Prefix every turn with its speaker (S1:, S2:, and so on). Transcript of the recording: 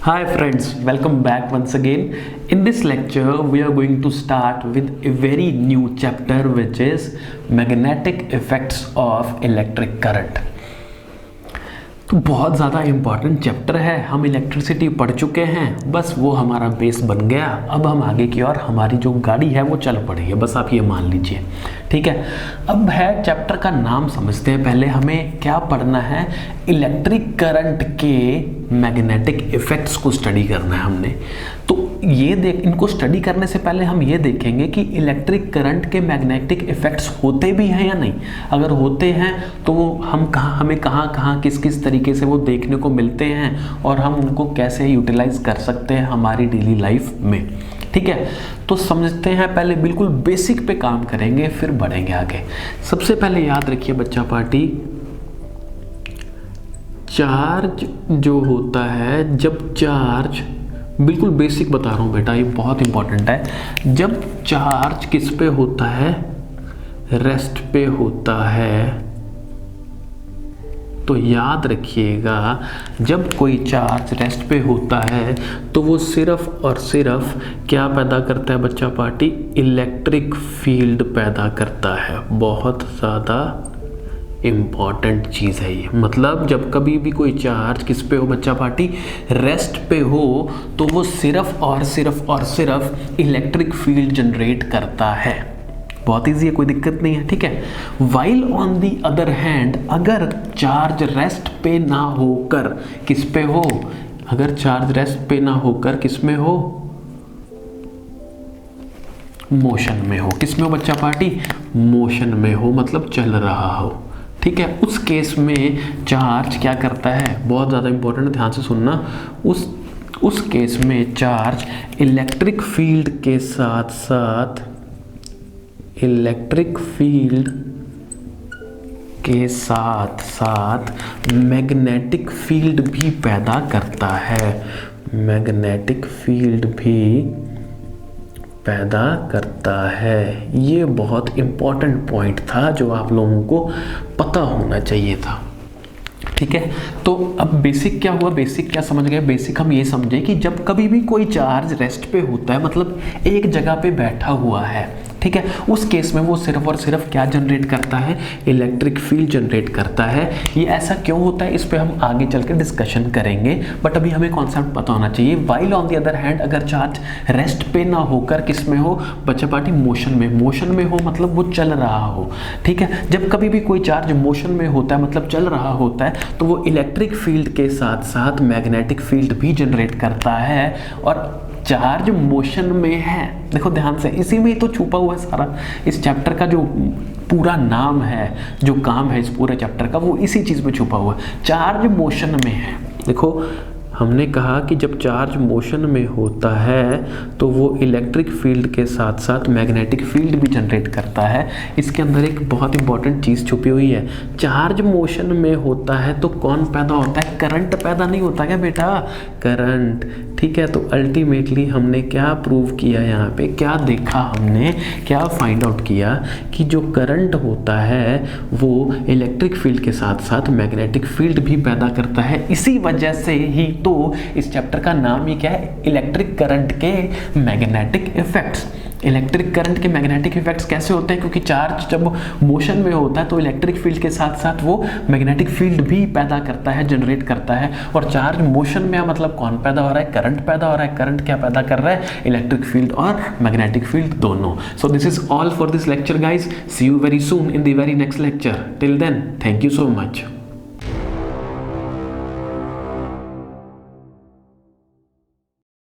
S1: Hi friends, welcome back once again. In this lecture, we are going to start with a very new chapter which is magnetic effects of electric current. तो बहुत ज़्यादा important chapter है। हम electricity पढ़ चुके हैं, बस वो हमारा बेस बन गया। अब हम आगे की ओर हमारी जो गाड़ी है वो चल पड़ी है, बस आप ये मान लीजिए। ठीक है, अब है चैप्टर का नाम समझते हैं। पहले हमें क्या पढ़ना है, इलेक्ट्रिक करंट के मैग्नेटिक इफेक्ट्स को स्टडी करना है हमने। तो ये इनको स्टडी करने से पहले हम ये देखेंगे कि इलेक्ट्रिक करंट के मैग्नेटिक इफेक्ट्स होते भी हैं या नहीं। अगर होते हैं तो हमें कहाँ किस किस तरीके से वो देखने को मिलते हैं और हम उनको कैसे यूटिलाइज कर सकते हैं हमारी डेली लाइफ में। ठीक है, तो समझते हैं। पहले बिल्कुल बेसिक पे काम करेंगे, फिर बढ़ेंगे आगे। सबसे पहले याद रखिए बच्चा पार्टी, चार्ज जो होता है, जब चार्ज, बिल्कुल बेसिक बता रहा हूँ बेटा, ये बहुत इंपॉर्टेंट है। जब चार्ज किस पे होता है, रेस्ट पे होता है, तो याद रखिएगा जब कोई चार्ज रेस्ट पे होता है तो वो सिर्फ और सिर्फ क्या पैदा करता है बच्चा पार्टी, इलेक्ट्रिक फील्ड पैदा करता है। बहुत ज़्यादा इम्पॉर्टेंट चीज़ है ये। मतलब जब कभी भी कोई चार्ज किस पे हो बच्चा पार्टी, रेस्ट पे हो, तो वो सिर्फ और सिर्फ इलेक्ट्रिक फील्ड जनरेट करता है। बहुत ईजी है, कोई दिक्कत नहीं है। ठीक है, while on the other hand, अगर चार्ज रेस्ट पे ना होकर किस पे हो, अगर चार्ज रेस्ट पे ना होकर किस में हो, मोशन में हो। किस में हो बच्चा पार्टी, मोशन में हो, मतलब चल रहा हो। ठीक है, उस केस में चार्ज क्या करता है, बहुत ज़्यादा इंपॉर्टेंट, ध्यान से सुनना। उस केस में चार्ज इलेक्ट्रिक फील्ड के साथ साथ मैग्नेटिक फील्ड भी पैदा करता है। मैग्नेटिक फील्ड भी पैदा करता है। ये बहुत इंपॉर्टेंट पॉइंट था जो आप लोगों को पता होना चाहिए था। ठीक है, तो अब बेसिक क्या हुआ, बेसिक क्या समझ गए। बेसिक हम ये समझे कि जब कभी भी कोई चार्ज रेस्ट पे होता है, मतलब एक जगह पे बैठा हुआ है, ठीक है, उस केस में वो सिर्फ और सिर्फ क्या जनरेट करता है, इलेक्ट्रिक फील्ड जनरेट करता है। ये ऐसा क्यों होता है, इस पे हम आगे चल के डिस्कशन करेंगे, बट अभी हमें कॉन्सेप्ट पता होना चाहिए। While on the other hand, अगर चार्ज रेस्ट पे ना होकर किस में हो बच्चा पार्टी, मोशन में हो, मतलब वो चल रहा हो। ठीक है, जब कभी भी कोई चार्ज मोशन में होता है, मतलब चल रहा होता है, तो वो इलेक्ट्रिक फील्ड के साथ साथ मैग्नेटिक फील्ड भी जनरेट करता है। और चार्ज मोशन में है, देखो ध्यान से, इसी में ही तो छुपा हुआ है सारा। इस चैप्टर का जो पूरा नाम है, जो काम है इस पूरे चैप्टर का, वो इसी चीज़ में छुपा हुआ है। चार्ज मोशन में है। देखो हमने कहा कि जब चार्ज मोशन में होता है तो वो इलेक्ट्रिक फील्ड के साथ साथ मैग्नेटिक फील्ड भी जनरेट करता है। इसके अंदर एक बहुत इंपॉर्टेंट चीज़ छुपी हुई है। चार्ज मोशन में होता है तो कौन पैदा होता है, करंट पैदा नहीं होता क्या बेटा, करंट। ठीक है, तो अल्टीमेटली हमने क्या प्रूव किया, यहाँ पे क्या देखा हमने, क्या फाइंड आउट किया कि जो करंट होता है वो इलेक्ट्रिक फील्ड के साथ साथ मैग्नेटिक फील्ड भी पैदा करता है। इसी वजह से ही तो इस चैप्टर का नाम ही क्या है, इलेक्ट्रिक करंट के मैग्नेटिक इफेक्ट्स। इलेक्ट्रिक करंट के मैग्नेटिक इफेक्ट्स कैसे होते हैं, क्योंकि चार्ज जब मोशन में होता है तो इलेक्ट्रिक फील्ड के साथ साथ वो मैग्नेटिक फील्ड भी पैदा करता है, जनरेट करता है। और चार्ज मोशन में मतलब कौन पैदा हो रहा है, करंट पैदा हो रहा है। करंट क्या पैदा कर रहा है, इलेक्ट्रिक फील्ड और मैग्नेटिक फील्ड दोनों। So this is all for this lecture guys. See you very soon in the very next lecture. Till then, thank you so much.